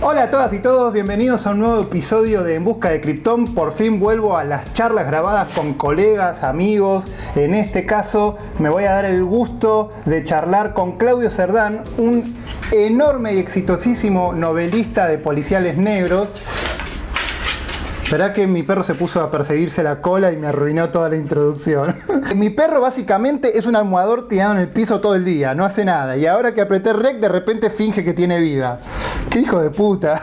Hola a todas y todos, bienvenidos a un nuevo episodio de En Busca de Krypton. Por fin vuelvo a las charlas grabadas con colegas, amigos. En este caso me voy a dar el gusto de charlar con Claudio Cerdán, un enorme y exitosísimo novelista de policiales negros. Esperá que mi perro se puso a perseguirse la cola y me arruinó toda la introducción. Mi perro básicamente es un almohador tirado en el piso todo el día, no hace nada. Y ahora que apreté rec, de repente finge que tiene vida. ¡Qué hijo de puta!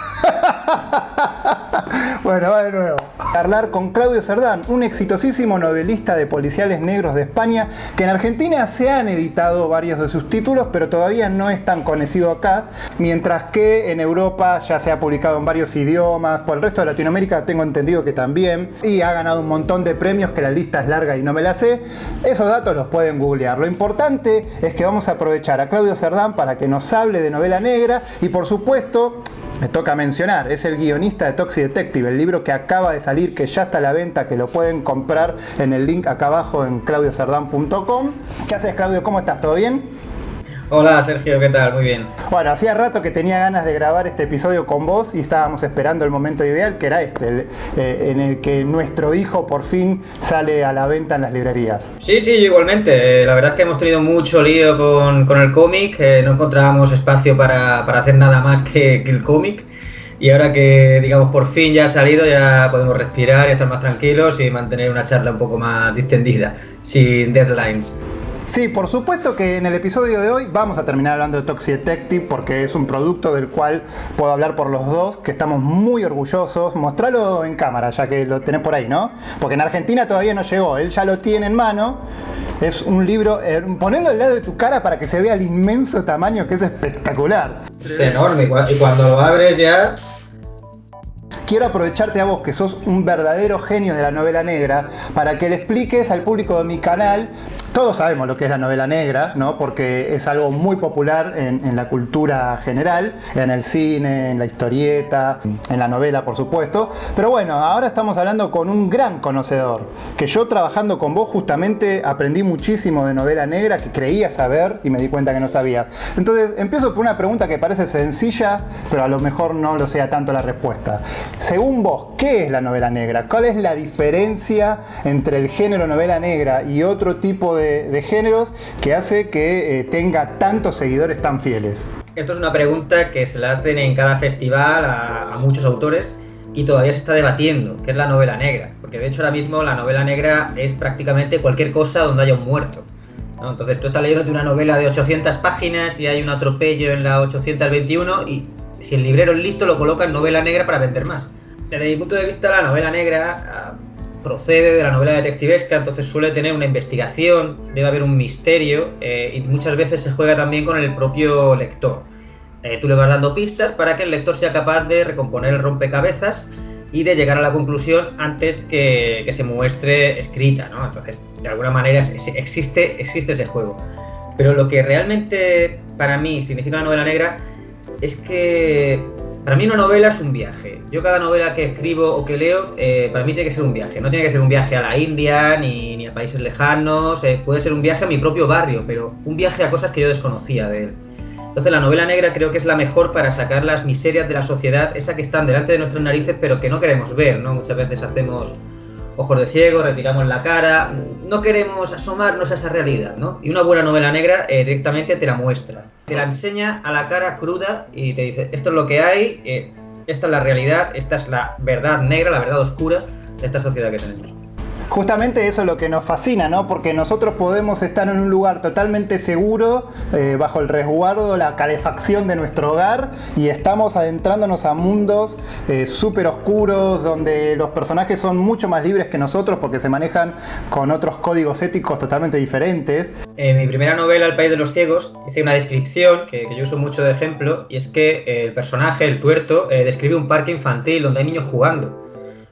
Bueno, va de nuevo. Hablar con Claudio Cerdán, un exitosísimo novelista de policiales negros de España, que en Argentina se han editado varios de sus títulos, pero todavía no es tan conocido acá, mientras que en Europa ya se ha publicado en varios idiomas, por el resto de Latinoamérica tengo entendido que también, y ha ganado un montón de premios que la lista es larga y no me la sé. Esos datos los pueden googlear. Lo importante es que vamos a aprovechar a Claudio Cerdán para que nos hable de novela negra y, por supuesto, me toca mencionar, es el guionista de Toxic Detective, el libro que acaba de salir, que ya está a la venta, que lo pueden comprar en el link acá abajo en claudiocerdán.com. ¿Qué haces, Claudio? ¿Cómo estás? ¿Todo bien? Hola Sergio, ¿qué tal? Muy bien. Bueno, hacía rato que tenía ganas de grabar este episodio con vos y estábamos esperando el momento ideal, que era este, en el que nuestro hijo por fin sale a la venta en las librerías. Sí, igualmente. La verdad es que hemos tenido mucho lío con el cómic, no encontrábamos espacio para hacer nada más que el cómic. Y ahora que, digamos, por fin ya ha salido, ya podemos respirar y estar más tranquilos y mantener una charla un poco más distendida, sin deadlines. Sí, por supuesto que en el episodio de hoy vamos a terminar hablando de Toxic Detective porque es un producto del cual puedo hablar por los dos, que estamos muy orgullosos. Mostralo en cámara, ya que lo tenés por ahí, ¿no? Porque en Argentina todavía no llegó, él ya lo tiene en mano. Es un libro, ponelo al lado de tu cara para que se vea el inmenso tamaño, que es espectacular. Es enorme, y cuando lo abres ya... Quiero aprovecharte a vos, que sos un verdadero genio de la novela negra, para que le expliques al público de mi canal. Todos sabemos lo que es la novela negra, ¿no? Porque es algo muy popular en la cultura general, en el cine, en la historieta, en la novela, por supuesto. Pero bueno, ahora estamos hablando con un gran conocedor, que yo trabajando con vos justamente aprendí muchísimo de novela negra, que creía saber y me di cuenta que no sabía. Entonces empiezo por una pregunta que parece sencilla, pero a lo mejor no lo sea tanto la respuesta. Según vos, ¿qué es la novela negra? ¿Cuál es la diferencia entre el género novela negra y otro tipo de géneros que hace que tenga tantos seguidores tan fieles? Esto es una pregunta que se la hacen en cada festival a muchos autores y todavía se está debatiendo, ¿qué es la novela negra? Porque de hecho ahora mismo la novela negra es prácticamente cualquier cosa donde haya un muerto, ¿no? Entonces tú estás leyendo una novela de 800 páginas y hay un atropello en la 821 y si el librero es listo lo coloca en novela negra para vender más. Desde mi punto de vista la novela negra procede de la novela detectivesca, entonces suele tener una investigación, debe haber un misterio y muchas veces se juega también con el propio lector. Tú le vas dando pistas para que el lector sea capaz de recomponer el rompecabezas y de llegar a la conclusión antes que se muestre escrita, ¿no? Entonces, de alguna manera existe ese juego. Pero lo que realmente para mí significa la novela negra es que para mí una novela es un viaje. Yo cada novela que escribo o que leo, para mí tiene que ser un viaje. No tiene que ser un viaje a la India ni a países lejanos. Puede ser un viaje a mi propio barrio, pero un viaje a cosas que yo desconocía de él. Entonces la novela negra creo que es la mejor para sacar las miserias de la sociedad, esa que están delante de nuestras narices pero que no queremos ver, ¿no? Muchas veces hacemos ojos de ciego, retiramos la cara, no queremos asomarnos a esa realidad, ¿no? Y una buena novela negra directamente te la muestra, te la enseña a la cara cruda y te dice, esto es lo que hay, esta es la realidad, esta es la verdad negra, la verdad oscura de esta sociedad que tenemos. Justamente eso es lo que nos fascina, ¿no? Porque nosotros podemos estar en un lugar totalmente seguro, bajo el resguardo, la calefacción de nuestro hogar, y estamos adentrándonos a mundos súper oscuros, donde los personajes son mucho más libres que nosotros porque se manejan con otros códigos éticos totalmente diferentes. En mi primera novela, El país de los ciegos, hice una descripción que yo uso mucho de ejemplo, y es que el personaje, el tuerto, describe un parque infantil donde hay niños jugando.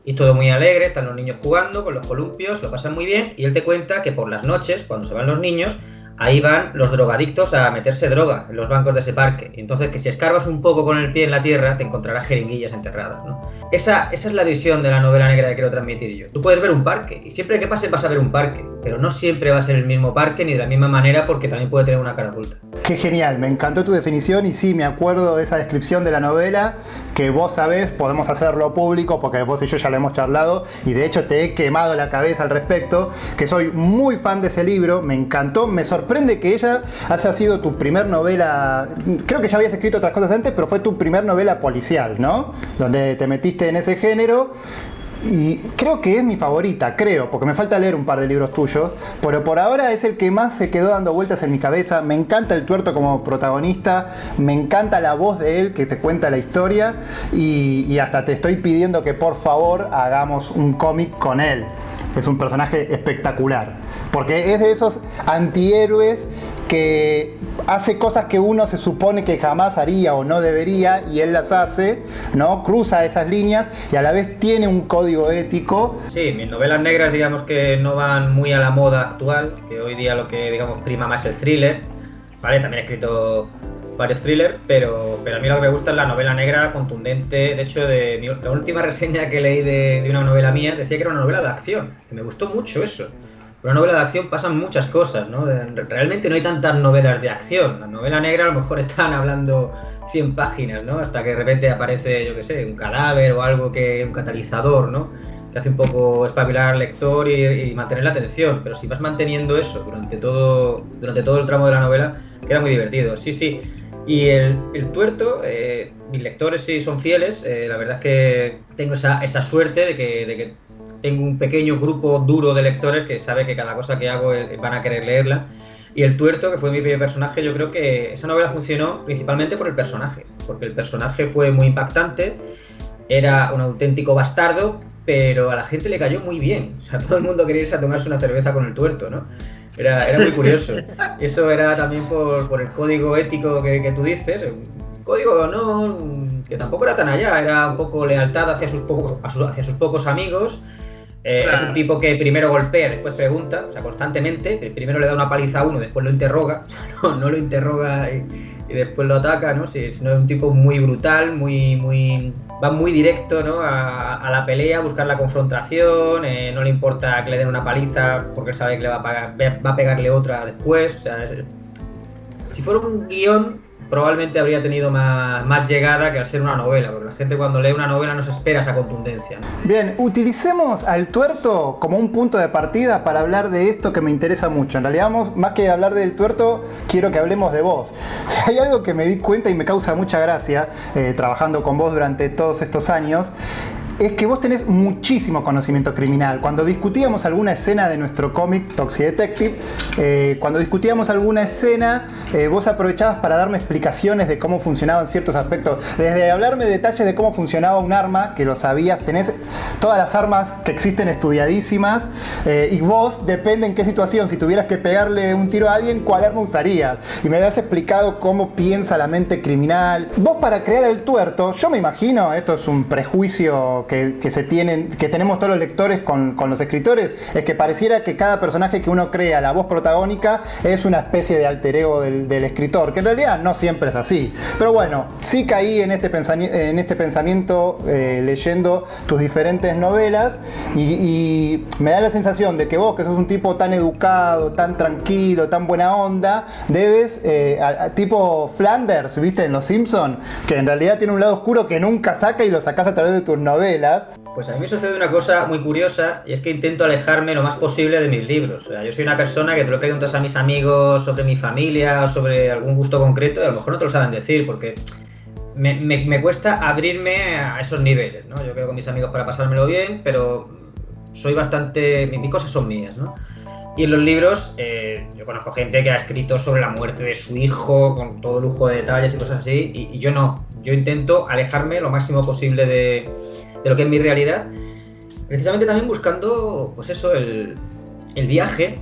Y todo muy alegre, están los niños jugando con los columpios, lo pasan muy bien, y él te cuenta que por las noches, cuando se van los niños, ahí van los drogadictos a meterse droga en los bancos de ese parque. Y entonces, que si escarbas un poco con el pie en la tierra, te encontrarás jeringuillas enterradas, ¿no? Esa es la visión de la novela negra que quiero transmitir yo. Tú puedes ver un parque, y siempre que pases vas a ver un parque, pero no siempre va a ser el mismo parque ni de la misma manera, porque también puede tener una cara oculta. Qué genial, me encantó tu definición y sí, me acuerdo de esa descripción de la novela, que vos sabés, podemos hacerlo público porque vos y yo ya lo hemos charlado y de hecho te he quemado la cabeza al respecto, que soy muy fan de ese libro, me encantó, me sorprende que ella haya sido tu primer novela, creo que ya habías escrito otras cosas antes, pero fue tu primer novela policial, ¿no? Donde te metiste en ese género. Y creo que es mi favorita, porque me falta leer un par de libros tuyos, pero por ahora es el que más se quedó dando vueltas en mi cabeza. Me encanta el tuerto como protagonista, me encanta la voz de él que te cuenta la historia y hasta te estoy pidiendo que por favor hagamos un cómic con él. Es un personaje espectacular, porque es de esos antihéroes que hace cosas que uno se supone que jamás haría o no debería y él las hace, ¿no? Cruza esas líneas y a la vez tiene un código ético. Sí, mis novelas negras digamos que no van muy a la moda actual, que hoy día lo que digamos prima más el thriller, ¿vale? También he escrito varios thrillers, pero a mí lo que me gusta es la novela negra contundente. De hecho, la última reseña que leí de una novela mía decía que era una novela de acción, que me gustó mucho eso. Por una novela de acción pasan muchas cosas, ¿no? Realmente no hay tantas novelas de acción. La novela negra a lo mejor están hablando 100 páginas, ¿no? Hasta que de repente aparece, yo qué sé, un cadáver o algo un catalizador, ¿no? Que hace un poco espabilar al lector y mantener la atención. Pero si vas manteniendo eso durante todo el tramo de la novela, queda muy divertido. Sí, sí. Y el tuerto, mis lectores sí son fieles. La verdad es que tengo esa suerte de que tengo un pequeño grupo duro de lectores que sabe que cada cosa que hago van a querer leerla. Y el tuerto, que fue mi primer personaje, yo creo que esa novela funcionó principalmente por el personaje, porque el personaje fue muy impactante, era un auténtico bastardo, pero a la gente le cayó muy bien. O sea, todo el mundo quería irse a tomarse una cerveza con el tuerto, ¿no? Era muy curioso. Eso era también por el código ético que tú dices, un código de honor que tampoco era tan allá, era un poco lealtad hacia sus pocos amigos. Claro. Es un tipo que primero golpea, después pregunta, o sea, constantemente. Primero le da una paliza a uno, después lo interroga, o sea, no lo interroga y después lo ataca, ¿no? Sino es un tipo muy brutal, va muy directo, ¿no? a la pelea, a buscar la confrontación, no le importa que le den una paliza porque él sabe que va a pegarle otra después. O sea, si fuera un guión, probablemente habría tenido más llegada que al ser una novela, porque la gente cuando lee una novela no se espera esa contundencia, ¿no? Bien, utilicemos al tuerto como un punto de partida para hablar de esto que me interesa mucho. En realidad, más que hablar del tuerto, quiero que hablemos de vos. Si hay algo que me di cuenta y me causa mucha gracia, trabajando con vos durante todos estos años, es que vos tenés muchísimo conocimiento criminal. Cuando discutíamos alguna escena de nuestro cómic Toxic Detective, vos aprovechabas para darme explicaciones de cómo funcionaban ciertos aspectos. Desde hablarme detalles de cómo funcionaba un arma, que lo sabías, tenés todas las armas que existen estudiadísimas, y vos, depende en qué situación, si tuvieras que pegarle un tiro a alguien, ¿cuál arma usarías? Y me habías explicado cómo piensa la mente criminal. Vos, para crear el tuerto, yo me imagino, esto es un prejuicio que tenemos todos los lectores con los escritores, es que pareciera que cada personaje que uno crea, la voz protagónica, es una especie de alter ego del escritor, que en realidad no siempre es así. Pero bueno, sí caí en este pensamiento leyendo tus diferentes novelas y me da la sensación de que vos, que sos un tipo tan educado, tan tranquilo, tan buena onda, debes, tipo Flanders, ¿viste? En Los Simpson, que en realidad tiene un lado oscuro que nunca saca y lo sacás a través de tus novelas. Pues a mí me sucede una cosa muy curiosa, y es que intento alejarme lo más posible de mis libros. O sea, yo soy una persona que te lo preguntas a mis amigos sobre mi familia o sobre algún gusto concreto y a lo mejor no te lo saben decir porque me cuesta abrirme a esos niveles, ¿no? Yo quedo con mis amigos para pasármelo bien, pero soy bastante... mis cosas son mías, ¿no? Y en los libros, yo conozco gente que ha escrito sobre la muerte de su hijo con todo lujo de detalles y cosas así, y yo no. Yo intento alejarme lo máximo posible de lo que es mi realidad, precisamente también buscando, pues eso, el viaje.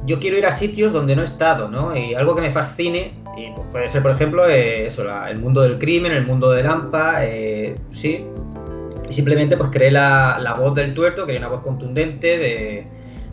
Yo quiero ir a sitios donde no he estado, ¿no? Y algo que me fascine, y pues puede ser, por ejemplo, el mundo del crimen, el mundo del AMPA, sí. Y simplemente pues creé la voz del tuerto, creé una voz contundente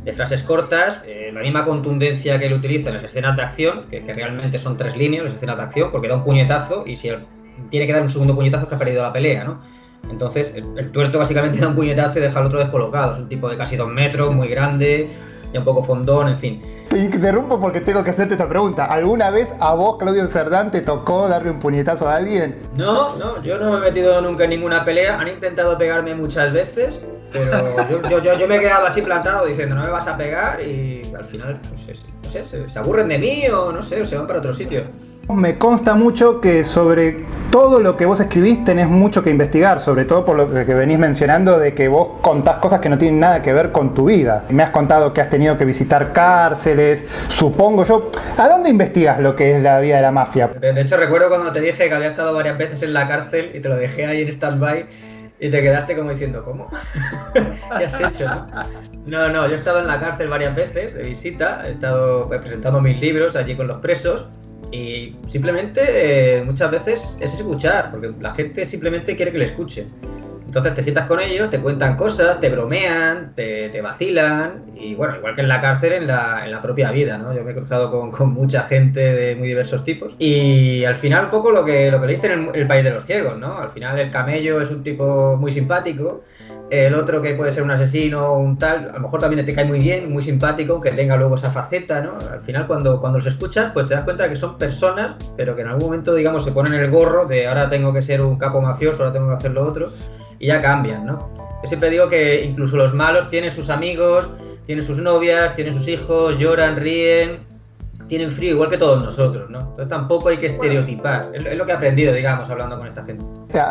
de de frases cortas, la misma contundencia que él utiliza en las escenas de acción, que realmente son 3 líneas las escenas de acción, porque da un puñetazo y si él tiene que dar un segundo puñetazo es que ha perdido la pelea, ¿no? Entonces el tuerto básicamente da un puñetazo y deja al otro descolocado. Es un tipo de casi 2 metros, muy grande, ya un poco fondón, en fin. Te interrumpo porque tengo que hacerte esta pregunta. ¿Alguna vez a vos, Claudio Cerdán, te tocó darle un puñetazo a alguien? No, yo no me he metido nunca en ninguna pelea. Han intentado pegarme muchas veces, pero yo me he quedado así plantado diciendo no me vas a pegar y al final, no sé, se aburren de mí o no sé, o se van para otro sitio. Me consta mucho que sobre todo lo que vos escribís tenés mucho que investigar, sobre todo por lo que venís mencionando de que vos contás cosas que no tienen nada que ver con tu vida. Me has contado que has tenido que visitar cárceles, supongo yo. ¿A dónde investigas lo que es la vida de la mafia? De hecho, recuerdo cuando te dije que había estado varias veces en la cárcel y te lo dejé ahí en stand-by y te quedaste como diciendo, ¿cómo? ¿Qué has hecho? No, yo he estado en la cárcel varias veces de visita, he estado presentando mis libros allí con los presos. Y simplemente muchas veces es escuchar, porque la gente simplemente quiere que le escuche. Entonces te sientas con ellos, te cuentan cosas, te bromean, te vacilan, y bueno, igual que en la cárcel, en la propia vida, ¿no? Yo me he cruzado con mucha gente de muy diversos tipos, y al final un poco lo que leíste en el País de los Ciegos, ¿no? Al final el camello es un tipo muy simpático, el otro que puede ser un asesino o un tal, a lo mejor también te cae muy bien, muy simpático, que tenga luego esa faceta, ¿no? Al final cuando los escuchas, pues te das cuenta que son personas, pero que en algún momento, digamos, se ponen el gorro de ahora tengo que ser un capo mafioso, ahora tengo que hacer lo otro, y ya cambian, ¿no? Yo siempre digo que incluso los malos tienen sus amigos, tienen sus novias, tienen sus hijos, lloran, ríen, tienen frío igual que todos nosotros, ¿no? Entonces tampoco hay que estereotipar, es lo que he aprendido, digamos, hablando con esta gente.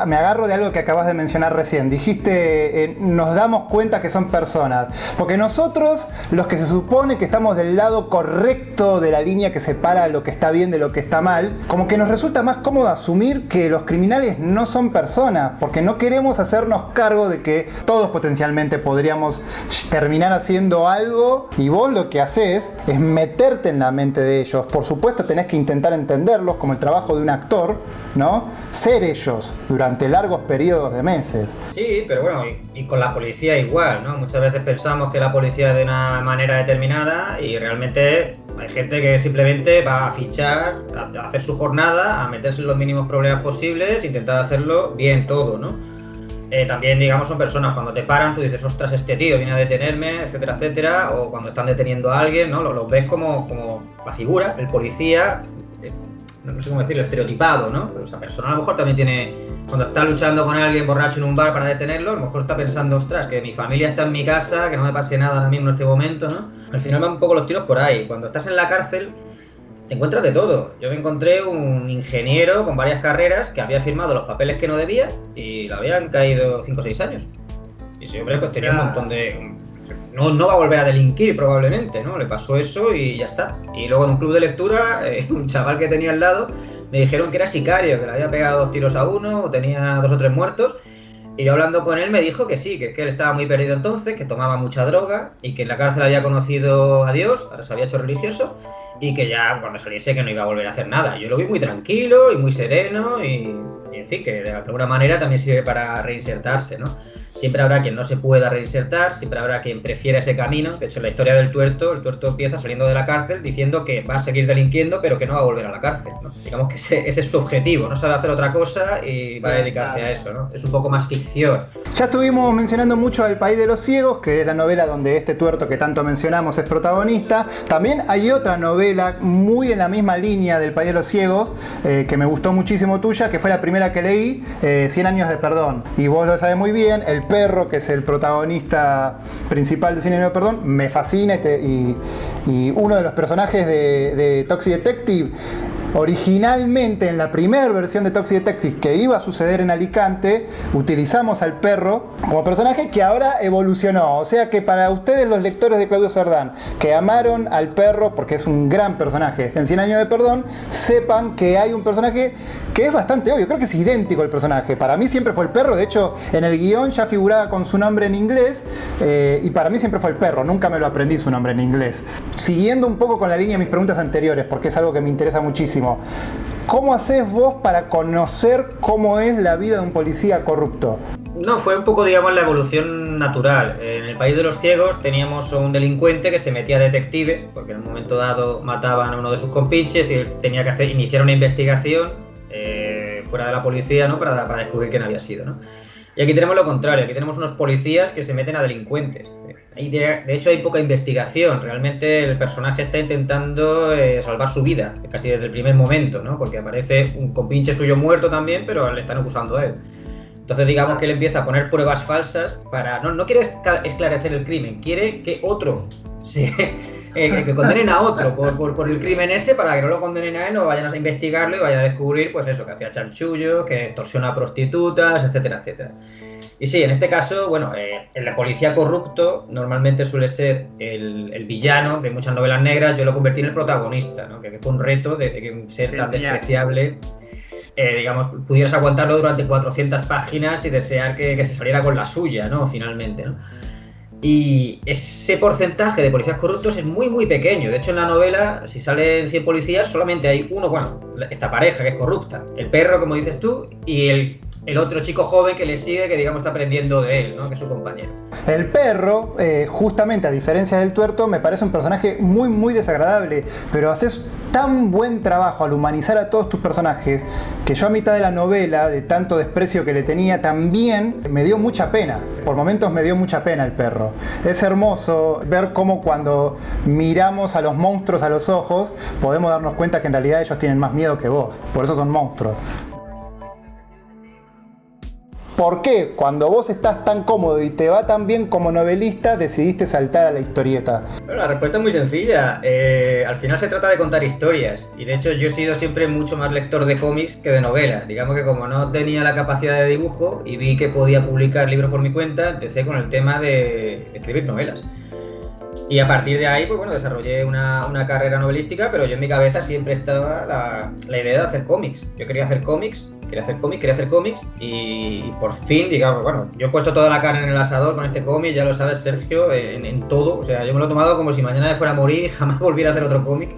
Me agarro de algo que acabas de mencionar recién. Dijiste, nos damos cuenta que son personas. Porque nosotros, los que se supone que estamos del lado correcto de la línea que separa lo que está bien de lo que está mal, como que nos resulta más cómodo asumir que los criminales no son personas, porque no queremos hacernos cargo de que todos potencialmente podríamos terminar haciendo algo, y vos lo que haces es meterte en la mente de ellos. Por supuesto tenés que intentar entenderlos, como el trabajo de un actor, ¿no? Ser ellos durante largos periodos de meses. Sí, pero bueno, y con la policía igual, ¿no? Muchas veces pensamos que la policía es de una manera determinada y realmente hay gente que simplemente va a fichar, a hacer su jornada, a meterse en los mínimos problemas posibles, intentar hacerlo bien todo, ¿no? También, digamos, son personas, cuando te paran, tú dices, ostras, este tío viene a detenerme, etcétera, etcétera, o cuando están deteniendo a alguien, ¿no? Los ves como la figura, el policía, no sé cómo decirlo, estereotipado, ¿no? Pero esa persona a lo mejor también tiene, cuando está luchando con alguien borracho en un bar para detenerlo, a lo mejor está pensando, ostras, que mi familia está en mi casa, que no me pase nada ahora mismo en este momento, ¿no? Al final van un poco los tiros por ahí. Cuando estás en la cárcel, te encuentras de todo. Yo me encontré un ingeniero con varias carreras que había firmado los papeles que no debía y le habían caído 5 o 6 años. Y ese hombre pues tenía un montón de... No va a volver a delinquir probablemente, ¿no? Le pasó eso y ya está. Y luego en un club de lectura, un chaval que tenía al lado, me dijeron que era sicario, que le había pegado 2 tiros a uno, o tenía 2 o 3 muertos. Y yo hablando con él me dijo que sí, que él estaba muy perdido entonces, que tomaba mucha droga y que en la cárcel había conocido a Dios, ahora se había hecho religioso, y que ya cuando saliese que no iba a volver a hacer nada. Yo lo vi muy tranquilo y muy sereno y en fin, que de alguna manera también sirve para reinsertarse, ¿no? Siempre habrá quien no se pueda reinsertar, siempre habrá quien prefiera ese camino. De hecho, en la historia del tuerto, el tuerto empieza saliendo de la cárcel diciendo que va a seguir delinquiendo, pero que no va a volver a la cárcel, ¿no? Digamos que ese es su objetivo, no sabe hacer otra cosa y va a dedicarse a eso, ¿no? Es un poco más ficción. Ya estuvimos mencionando mucho El País de los Ciegos, que es la novela donde este tuerto que tanto mencionamos es protagonista. También hay otra novela muy en la misma línea del País de los Ciegos, que me gustó muchísimo tuya, que fue la primera que leí, 100 años de perdón. Y vos lo sabés muy bien, el perro, que es el protagonista principal de 100 años de perdón, me fascina y uno de los personajes de Toxic Detective, originalmente en la primera versión de Toxic Detective que iba a suceder en Alicante, utilizamos al perro como personaje que ahora evolucionó. O sea que para ustedes, los lectores de Claudio Cerdán, que amaron al perro porque es un gran personaje en 100 años de perdón, sepan que hay un personaje que es bastante obvio, creo que es idéntico al personaje. Para mí siempre fue el perro, de hecho en el guión ya figuraba con su nombre en inglés, y para mí siempre fue el perro, nunca me lo aprendí su nombre en inglés. Siguiendo un poco con la línea de mis preguntas anteriores, porque es algo que me interesa muchísimo, ¿cómo haces vos para conocer cómo es la vida de un policía corrupto? No, fue un poco, digamos, la evolución natural. En el país de los ciegos teníamos a un delincuente que se metía detective, porque en un momento dado mataban a uno de sus compinches y él tenía que iniciar una investigación fuera de la policía, ¿no? Para descubrir quién había sido, ¿no? Y aquí tenemos lo contrario, aquí tenemos unos policías que se meten a delincuentes. De hecho hay poca investigación, realmente el personaje está intentando salvar su vida, casi desde el primer momento, ¿no? Porque aparece un compinche suyo muerto también, pero le están acusando a él. Entonces digamos que él empieza a poner pruebas falsas para... No quiere esclarecer el crimen, quiere que otro que condenen a otro por el crimen ese, para que no lo condenen a él, no vayan a investigarlo y vayan a descubrir, pues eso, que hacía chanchullo, que extorsiona a prostitutas, etcétera, etcétera. Y sí, en este caso, bueno, el policía corrupto normalmente suele ser el villano de muchas novelas negras. Yo lo convertí en el protagonista, ¿no? Que fue un reto de que un ser tan despreciable, digamos, pudieras aguantarlo durante 400 páginas y desear que se saliera con la suya, ¿no? Finalmente, ¿no? Y ese porcentaje de policías corruptos es muy, muy pequeño. De hecho, en la novela, si salen 100 policías, solamente hay uno, bueno, esta pareja que es corrupta. El perro, como dices tú, y el otro chico joven que le sigue, que digamos está aprendiendo de él, ¿no? Que es su compañero. El perro, justamente a diferencia del tuerto, me parece un personaje muy, muy desagradable, pero haces tan buen trabajo al humanizar a todos tus personajes que yo a mitad de la novela, de tanto desprecio que le tenía, también me dio mucha pena. Por momentos me dio mucha pena el perro. Es hermoso ver cómo cuando miramos a los monstruos a los ojos, podemos darnos cuenta que en realidad ellos tienen más miedo que vos. Por eso son monstruos. ¿Por qué, cuando vos estás tan cómodo y te va tan bien como novelista, decidiste saltar a la historieta? Bueno, la respuesta es muy sencilla. Al final se trata de contar historias. Y de hecho yo he sido siempre mucho más lector de cómics que de novelas. Digamos que como no tenía la capacidad de dibujo y vi que podía publicar libros por mi cuenta, empecé con el tema de escribir novelas. Y a partir de ahí, pues bueno, desarrollé una carrera novelística, pero yo en mi cabeza siempre estaba la idea de hacer cómics. Yo quería hacer cómics y por fin, digamos, bueno, yo he puesto toda la carne en el asador con este cómic, ya lo sabes, Sergio, en todo. O sea, yo me lo he tomado como si mañana me fuera a morir y jamás volviera a hacer otro cómic.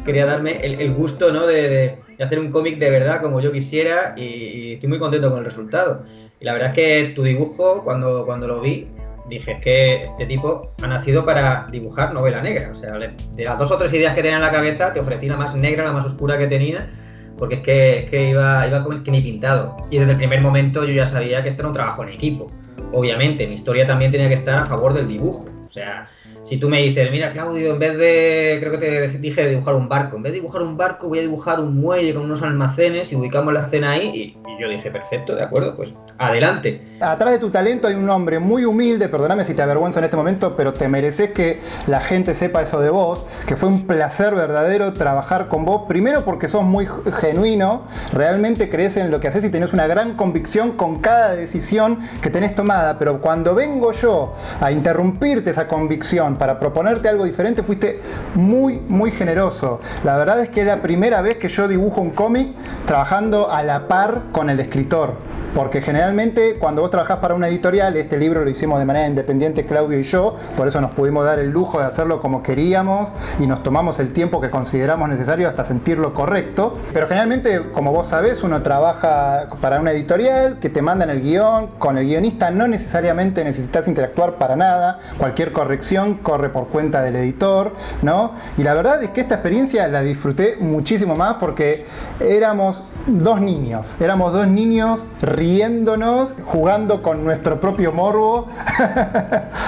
Quería darme el gusto, ¿no? de hacer un cómic de verdad como yo quisiera y estoy muy contento con el resultado. Y la verdad es que tu dibujo, cuando lo vi, dije, es que este tipo ha nacido para dibujar novela negra. O sea, de las 2 o 3 ideas que tenía en la cabeza, te ofrecí la más negra, la más oscura que tenía, porque es que iba como que ni pintado. Y desde el primer momento yo ya sabía que esto era un trabajo en equipo. Obviamente, mi historia también tenía que estar a favor del dibujo. O sea, si tú me dices, mira, Claudio, en vez de, creo que te dije de dibujar un barco, en vez de dibujar un barco voy a dibujar un muelle con unos almacenes y ubicamos la escena ahí, y yo dije, perfecto, de acuerdo, pues adelante. Atrás de tu talento hay un hombre muy humilde, perdóname si te avergüenzo en este momento, pero te mereces que la gente sepa eso de vos, que fue un placer verdadero trabajar con vos, primero porque sos muy genuino, realmente crees en lo que haces y tenés una gran convicción con cada decisión que tenés tomada, pero cuando vengo yo a interrumpirte esa convicción para proponerte algo diferente, fuiste muy, muy generoso. La verdad es que es la primera vez que yo dibujo un cómic trabajando a la par con el escritor. Porque generalmente cuando vos trabajás para una editorial, este libro lo hicimos de manera independiente Claudio y yo, por eso nos pudimos dar el lujo de hacerlo como queríamos y nos tomamos el tiempo que consideramos necesario hasta sentirlo correcto. Pero generalmente, como vos sabés, uno trabaja para una editorial que te mandan el guión, con el guionista no necesariamente necesitas interactuar para nada, cualquier corrección corre por cuenta del editor, ¿no? Y la verdad es que esta experiencia la disfruté muchísimo más porque éramos dos niños riéndonos, jugando con nuestro propio morbo,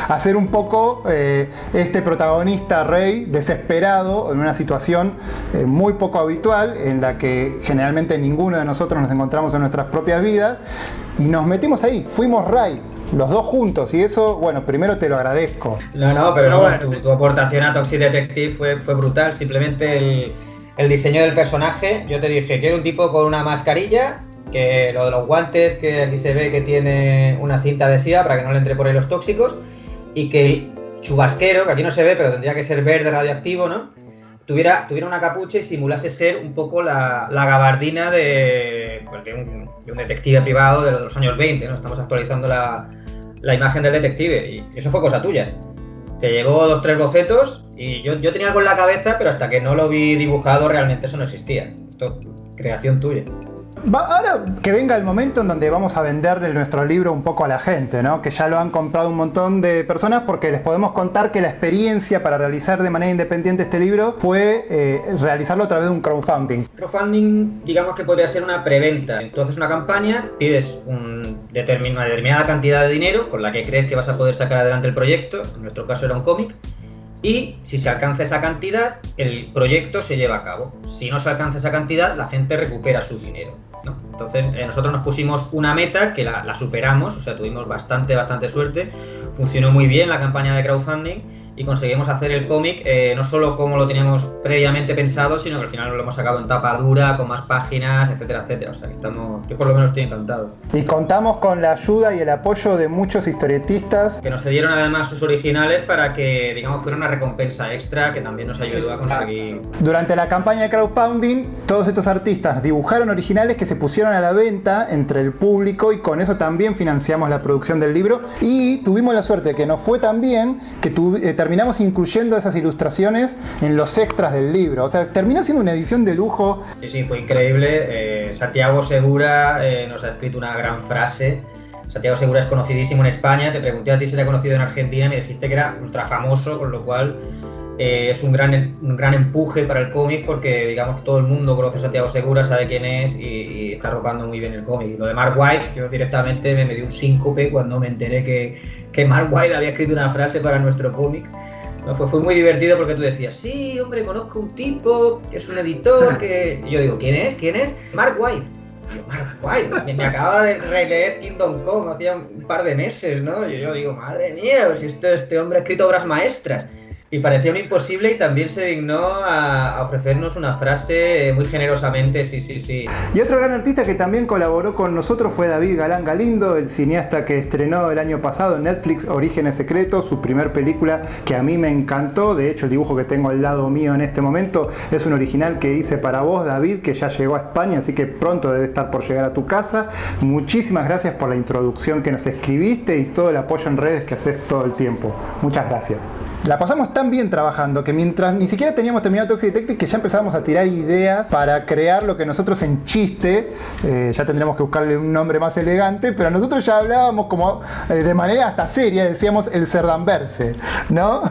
hacer un poco este protagonista Rey desesperado en una situación muy poco habitual en la que generalmente ninguno de nosotros nos encontramos en nuestras propias vidas y nos metimos ahí, fuimos Ray. Los dos juntos, y eso, bueno, primero te lo agradezco. Pero bueno, tu aportación a Toxic Detective fue brutal. Simplemente el diseño del personaje, yo te dije, quiero un tipo con una mascarilla, que lo de los guantes, que aquí se ve que tiene una cinta adhesiva para que no le entre por ahí los tóxicos, y que el chubasquero, que aquí no se ve, pero tendría que ser verde radioactivo, ¿no? Tuviera una capucha y simulase ser un poco la gabardina de un detective privado de los años 20, ¿no? Estamos actualizando la imagen del detective y eso fue cosa tuya. Te llevó 2 o 3 bocetos y yo tenía algo en la cabeza, pero hasta que no lo vi dibujado realmente eso no existía. Esto, creación tuya. ahora que venga el momento en donde vamos a venderle nuestro libro un poco a la gente, ¿no? Que ya lo han comprado un montón de personas, porque les podemos contar que la experiencia para realizar de manera independiente este libro fue realizarlo a través de un crowdfunding. Crowdfunding, digamos que podría ser una preventa. Tú haces una campaña, pides una determinada cantidad de dinero con la que crees que vas a poder sacar adelante el proyecto, en nuestro caso era un cómic, y si se alcanza esa cantidad, el proyecto se lleva a cabo. Si no se alcanza esa cantidad, la gente recupera su dinero, ¿no? Entonces nosotros nos pusimos una meta que la superamos, o sea, tuvimos bastante suerte, funcionó muy bien la campaña de crowdfunding y conseguimos hacer el cómic no solo como lo teníamos previamente pensado, sino que al final lo hemos sacado en tapa dura, con más páginas, etcétera, etcétera. O sea, que yo por lo menos estoy encantado. Y contamos con la ayuda y el apoyo de muchos historietistas que nos cedieron además sus originales para que, digamos, fuera una recompensa extra que también nos ayudó a conseguir. Durante la campaña de crowdfunding, todos estos artistas dibujaron originales que se pusieron a la venta entre el público, y con eso también financiamos la producción del libro, y tuvimos la suerte de que nos fue tan bien que terminamos incluyendo esas ilustraciones en los extras del libro. O sea, terminó siendo una edición de lujo. Sí, fue increíble. Santiago Segura nos ha escrito una gran frase. Santiago Segura es conocidísimo en España. Te pregunté a ti si era conocido en Argentina y me dijiste que era ultra famoso, con lo cual es un gran empuje para el cómic, porque digamos que todo el mundo conoce a Santiago Segura, sabe quién es y está arropando muy bien el cómic. Y lo de Mark White, yo directamente me dio un síncope cuando me enteré que Mark White había escrito una frase para nuestro cómic. No, fue muy divertido porque tú decías, sí, hombre, conozco un tipo que es un editor que... Y yo digo, ¿quién es? Mark White. Y yo, Mark White, me acababa de releer Kingdom Come hacía un par de meses, ¿no? Y yo digo, madre mía, pues este hombre ha escrito obras maestras. Y parecía un imposible, y también se dignó a ofrecernos una frase muy generosamente, sí. Y otro gran artista que también colaboró con nosotros fue David Galán Galindo, el cineasta que estrenó el año pasado en Netflix Orígenes Secretos, su primer película, que a mí me encantó. De hecho, el dibujo que tengo al lado mío en este momento es un original que hice para vos, David, que ya llegó a España, así que pronto debe estar por llegar a tu casa. Muchísimas gracias por la introducción que nos escribiste y todo el apoyo en redes que haces todo el tiempo. Muchas gracias. La pasamos tan bien trabajando que mientras ni siquiera teníamos terminado Toxic Detective, que ya empezábamos a tirar ideas para crear lo que nosotros en chiste, ya tendremos que buscarle un nombre más elegante, pero nosotros ya hablábamos como de manera hasta seria, decíamos el Cerdamverse, ¿no?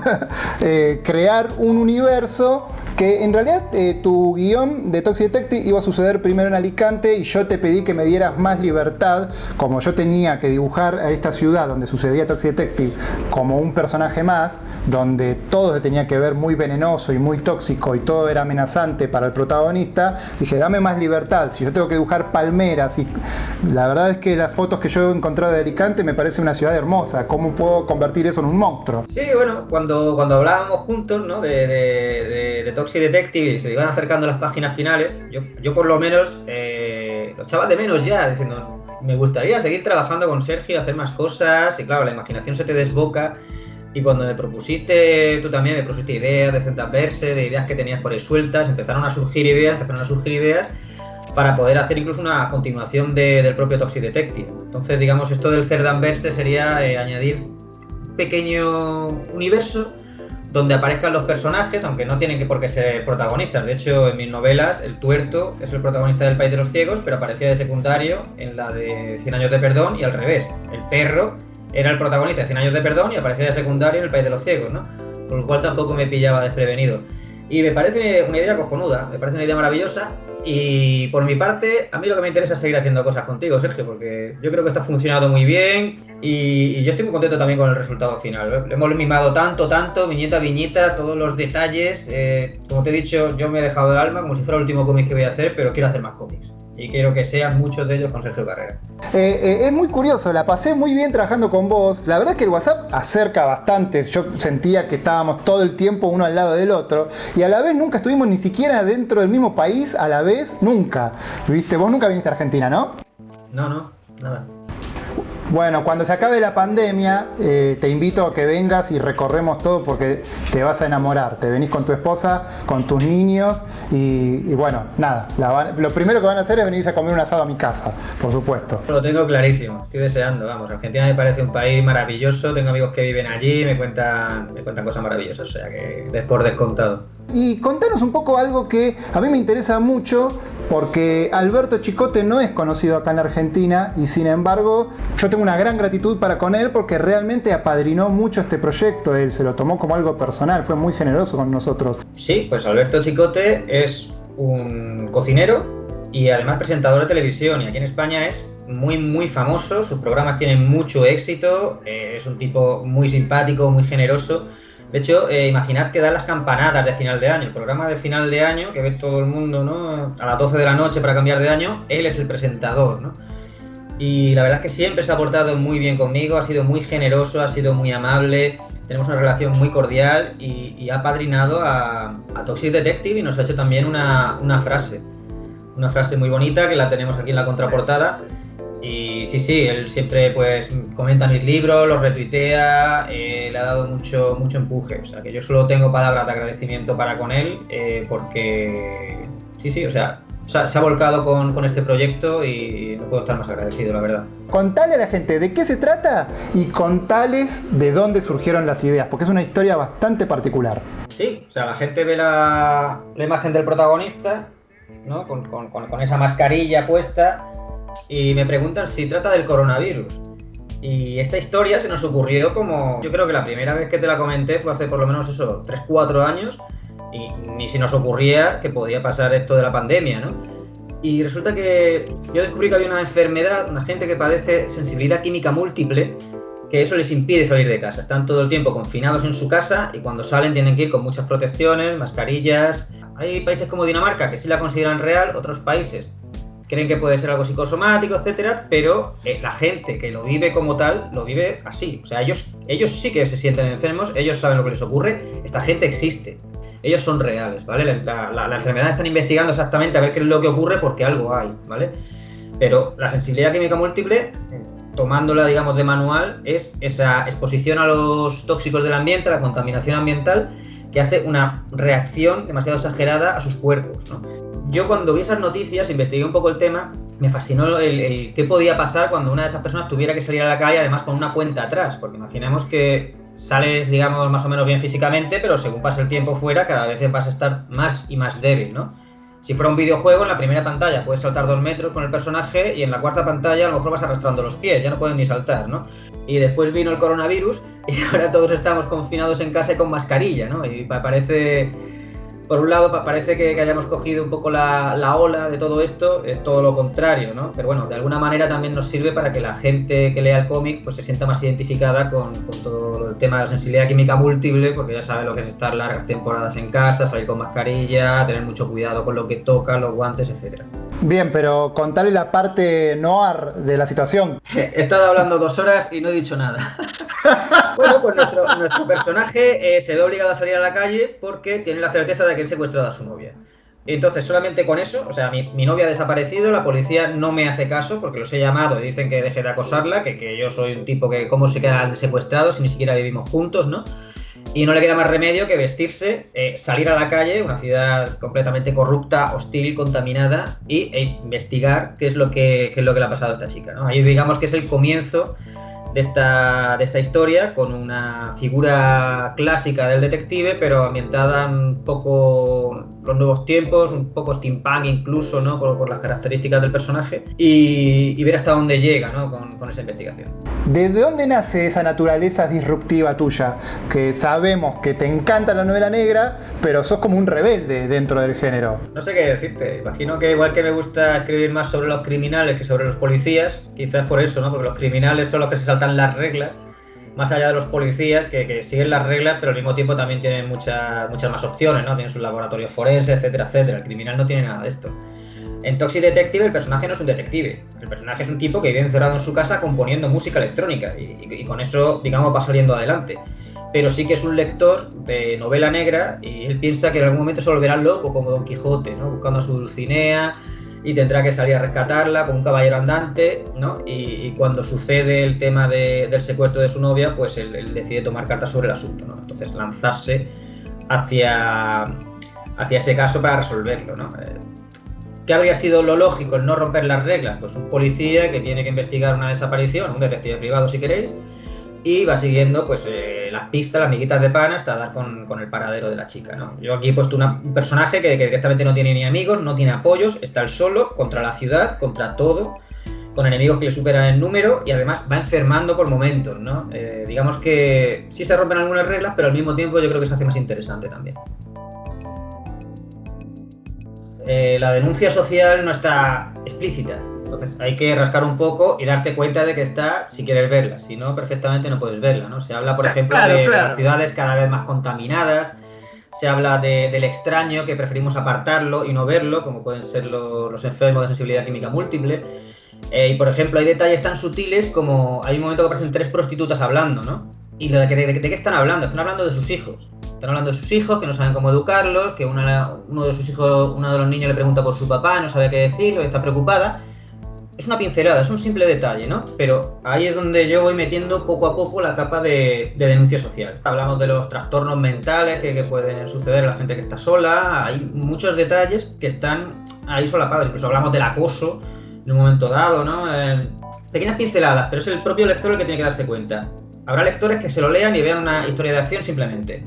Crear un universo que en realidad tu guión de Toxic Detective iba a suceder primero en Alicante, y yo te pedí que me dieras más libertad, como yo tenía que dibujar a esta ciudad donde sucedía Toxic Detective como un personaje más, donde todo se tenía que ver muy venenoso y muy tóxico y todo era amenazante para el protagonista. Dije, dame más libertad, si yo tengo que dibujar palmeras, y la verdad es que las fotos que yo he encontrado de Alicante me parece una ciudad hermosa. ¿Cómo puedo convertir eso en un monstruo? Sí, bueno, cuando hablábamos juntos, ¿no? de Toxic Detective y se iban acercando las páginas finales, yo por lo menos lo echaba de menos ya, diciendo, me gustaría seguir trabajando con Sergio, hacer más cosas, y claro, la imaginación se te desboca. Y cuando tú también me propusiste ideas de Cerdamverse, de ideas que tenías por ahí sueltas, empezaron a surgir ideas para poder hacer incluso una continuación del propio Toxic Detective. Entonces, digamos, esto del Cerdamverse sería añadir un pequeño universo donde aparezcan los personajes, aunque no tienen por qué ser protagonistas. De hecho, en mis novelas, el tuerto es el protagonista del País de los Ciegos, pero aparecía de secundario en la de 100 años de perdón, y al revés. El perro era el protagonista de 100 años de perdón y aparecía de secundario en el País de los Ciegos, ¿no? Por lo cual tampoco me pillaba desprevenido. Y me parece una idea cojonuda, me parece una idea maravillosa, y por mi parte, a mí lo que me interesa es seguir haciendo cosas contigo, Sergio, porque yo creo que esto ha funcionado muy bien, y yo estoy muy contento también con el resultado final. Lo hemos mimado tanto, viñeta a viñeta, todos los detalles. Como te he dicho, yo me he dejado el alma como si fuera el último cómic que voy a hacer, pero quiero hacer más cómics. Y quiero que sean muchos de ellos con Sergio Carrera. Es muy curioso, la pasé muy bien trabajando con vos. La verdad es que el WhatsApp acerca bastante. Yo sentía que estábamos todo el tiempo uno al lado del otro, y a la vez nunca estuvimos ni siquiera dentro del mismo país, a la vez nunca. ¿Viste? Vos nunca viniste a Argentina, ¿no? No, nada. Bueno, cuando se acabe la pandemia, te invito a que vengas y recorremos todo, porque te vas a enamorar. Te venís con tu esposa, con tus niños, y bueno, nada. Lo primero que van a hacer es venirse a comer un asado a mi casa, por supuesto. Lo tengo clarísimo, estoy deseando, vamos. Argentina me parece un país maravilloso, tengo amigos que viven allí, me cuentan cosas maravillosas, o sea que por descontado. Y contanos un poco algo que a mí me interesa mucho, porque Alberto Chicote no es conocido acá en Argentina y sin embargo yo tengo una gran gratitud para con él porque realmente apadrinó mucho este proyecto, él se lo tomó como algo personal, fue muy generoso con nosotros. Sí, pues Alberto Chicote es un cocinero y además presentador de televisión, y aquí en España es muy famoso, sus programas tienen mucho éxito, es un tipo muy simpático, muy generoso. De hecho, imaginad que da las campanadas de final de año, el programa de final de año que ve todo el mundo, ¿no? A las 12 de la noche para cambiar de año, él es el presentador, ¿no? Y la verdad es que siempre se ha portado muy bien conmigo, ha sido muy generoso, ha sido muy amable, tenemos una relación muy cordial y ha padrinado a Toxic Detective y nos ha hecho también una frase muy bonita que la tenemos aquí en la contraportada. Y sí, él siempre pues comenta mis libros, los retuitea, le ha dado mucho empuje. O sea, que yo solo tengo palabras de agradecimiento para con él, porque sí, o sea, se ha volcado con este proyecto y no puedo estar más agradecido, la verdad. Contale a la gente de qué se trata y contales de dónde surgieron las ideas, porque es una historia bastante particular. Sí, o sea, la gente ve la imagen del protagonista, ¿no? Con esa mascarilla puesta, y me preguntan si trata del coronavirus. Y esta historia se nos ocurrió como... Yo creo que la primera vez que te la comenté fue hace por lo menos 3-4 años, y ni se nos ocurría que podía pasar esto de la pandemia, ¿no? Y resulta que yo descubrí que había una enfermedad, una gente que padece sensibilidad química múltiple, que eso les impide salir de casa. Están todo el tiempo confinados en su casa y cuando salen tienen que ir con muchas protecciones, mascarillas. Hay países como Dinamarca que sí la consideran real, otros países creen que puede ser algo psicosomático, etcétera, pero la gente que lo vive como tal, lo vive así. O sea, ellos sí que se sienten enfermos, ellos saben lo que les ocurre, esta gente existe. Ellos son reales, ¿vale? La enfermedad están investigando exactamente a ver qué es lo que ocurre porque algo hay, ¿vale? Pero la sensibilidad química múltiple, tomándola, digamos, de manual, es esa exposición a los tóxicos del ambiente, a la contaminación ambiental, que hace una reacción demasiado exagerada a sus cuerpos, ¿no? Yo cuando vi esas noticias, investigué un poco el tema, me fascinó el qué podía pasar cuando una de esas personas tuviera que salir a la calle, además con una cuenta atrás, porque imaginemos que sales, digamos, más o menos bien físicamente, pero según pasa el tiempo fuera, cada vez vas a estar más y más débil, ¿no? Si fuera un videojuego, en la primera pantalla puedes saltar 2 metros con el personaje y en la cuarta pantalla a lo mejor vas arrastrando los pies, ya no puedes ni saltar, ¿no? Y después vino el coronavirus y ahora todos estamos confinados en casa y con mascarilla, ¿no? Y parece... Por un lado, parece que hayamos cogido un poco la ola de todo esto, es todo lo contrario, ¿no? Pero bueno, de alguna manera también nos sirve para que la gente que lea el cómic pues se sienta más identificada con todo el tema de la sensibilidad química múltiple, porque ya sabe lo que es estar largas temporadas en casa, salir con mascarilla, tener mucho cuidado con lo que toca, los guantes, etc. Bien, pero contale la parte noir de la situación. He estado hablando 2 horas y no he dicho nada. Bueno, pues nuestro personaje se ve obligado a salir a la calle porque tiene la certeza de que han secuestrado a su novia. Entonces, solamente con eso, o sea, mi novia ha desaparecido, la policía no me hace caso porque los he llamado y dicen que deje de acosarla, que yo soy un tipo que cómo se quedan secuestrados si ni siquiera vivimos juntos, ¿no? Y no le queda más remedio que vestirse, salir a la calle, una ciudad completamente corrupta, hostil, contaminada, e investigar qué es lo que le ha pasado a esta chica, ¿no? Ahí digamos que es el comienzo de esta historia, con una figura clásica del detective, pero ambientada un poco los nuevos tiempos, un poco steampunk incluso, ¿no? Por las características del personaje, y ver hasta dónde llega, ¿no? con esa investigación. ¿De dónde nace esa naturaleza disruptiva tuya? Que sabemos que te encanta la novela negra, pero sos como un rebelde dentro del género. No sé qué decirte, imagino que igual que me gusta escribir más sobre los criminales que sobre los policías, quizás por eso, ¿no? Porque los criminales son los que se saltan las reglas, más allá de los policías que siguen las reglas, pero al mismo tiempo también tienen muchas más opciones, ¿no? Tienen sus laboratorios forenses, etcétera, etcétera. El criminal no tiene nada de esto. En Toxic Detective el personaje no es un detective, el personaje es un tipo que vive encerrado en su casa componiendo música electrónica y con eso, digamos, va saliendo adelante. Pero sí que es un lector de novela negra y él piensa que en algún momento se volverá loco como Don Quijote, ¿no? Buscando a su Dulcinea y tendrá que salir a rescatarla como un caballero andante, ¿no? Y cuando sucede el tema del secuestro de su novia, pues él decide tomar cartas sobre el asunto, ¿no? Entonces lanzarse hacia ese caso para resolverlo, ¿no? ¿Qué habría sido lo lógico? El no romper las reglas. Pues un policía que tiene que investigar una desaparición, un detective privado si queréis, y va siguiendo pues las pistas, las miguitas de pan hasta dar con el paradero de la chica, ¿no? Yo aquí he puesto un personaje que directamente no tiene ni amigos, no tiene apoyos, está él solo contra la ciudad, contra todo, con enemigos que le superan en número y además va enfermando por momentos, ¿no? Digamos que sí se rompen algunas reglas, pero al mismo tiempo yo creo que se hace más interesante también. La denuncia social no está explícita, entonces hay que rascar un poco y darte cuenta de que está si quieres verla, si no, perfectamente no puedes verla, ¿no? Se habla, por ejemplo, de las ciudades cada vez más contaminadas, se habla del extraño, que preferimos apartarlo y no verlo, como pueden ser los enfermos de sensibilidad química múltiple. Y por ejemplo, hay detalles tan sutiles como hay un momento que aparecen 3 prostitutas hablando, ¿no? ¿Y de qué están hablando? Están hablando de sus hijos. Están hablando de sus hijos, que no saben cómo educarlos, que uno de sus hijos, uno de los niños le pregunta por su papá, no sabe qué decirlo, está preocupada. Es una pincelada, es un simple detalle, ¿no? Pero ahí es donde yo voy metiendo poco a poco la capa de denuncia social. Hablamos de los trastornos mentales que pueden suceder a la gente que está sola, hay muchos detalles que están ahí solapados, incluso hablamos del acoso en un momento dado, ¿no? Pequeñas pinceladas, pero es el propio lector el que tiene que darse cuenta. Habrá lectores que se lo lean y vean una historia de acción simplemente,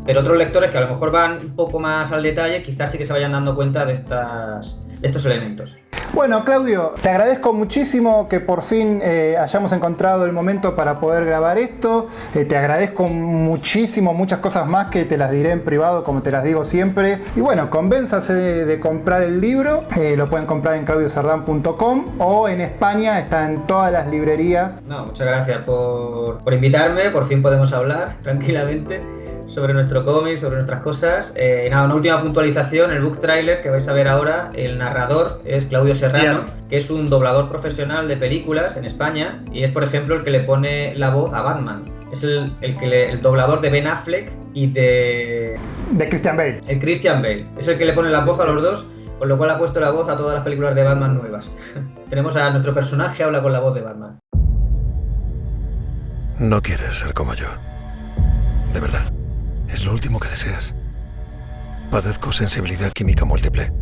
pero otros lectores que a lo mejor van un poco más al detalle, quizás sí que se vayan dando cuenta de estos elementos. Bueno, Claudio, te agradezco muchísimo que por fin hayamos encontrado el momento para poder grabar esto. Te agradezco muchísimo, muchas cosas más que te las diré en privado, como te las digo siempre. Y bueno, convénzase de comprar el libro. Lo pueden comprar en claudiosardán.com o en España está en todas las librerías. No, muchas gracias por invitarme. Por fin podemos hablar tranquilamente sobre nuestro cómic, sobre nuestras cosas. Nada, una última puntualización, el book trailer que vais a ver ahora, el narrador es Claudio Serrano, que es un doblador profesional de películas en España y es, por ejemplo, el que le pone la voz a Batman. Es el doblador de Ben Affleck y de Christian Bale. El Christian Bale. Es el que le pone la voz a los dos, con lo cual ha puesto la voz a todas las películas de Batman nuevas. Tenemos a nuestro personaje, habla con la voz de Batman. No quieres ser como yo. De verdad. Es lo último que deseas. Padezco sensibilidad química múltiple.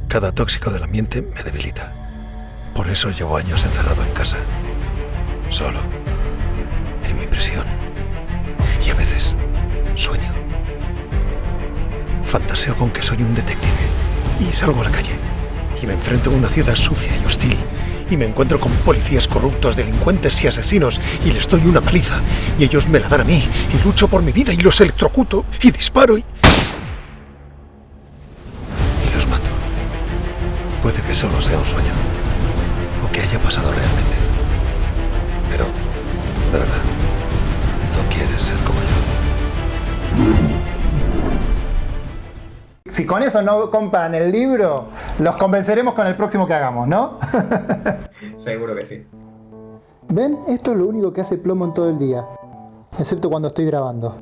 Cada tóxico del ambiente me debilita. Por eso llevo años encerrado en casa. Solo. En mi prisión. Y a veces sueño. Fantaseo con que soy un detective. Y salgo a la calle. Y me enfrento a una ciudad sucia y hostil. Y me encuentro con policías corruptos, delincuentes y asesinos, y les doy una paliza, y ellos me la dan a mí, y lucho por mi vida, y los electrocuto, y disparo, y los mato. Puede que solo sea un sueño, o que haya pasado realmente. Pero, de verdad, no quieres ser como yo. Si con eso no compran el libro, los convenceremos con el próximo que hagamos, ¿no? Seguro que sí. ¿Ven? Esto es lo único que hace plomo en todo el día, excepto cuando estoy grabando.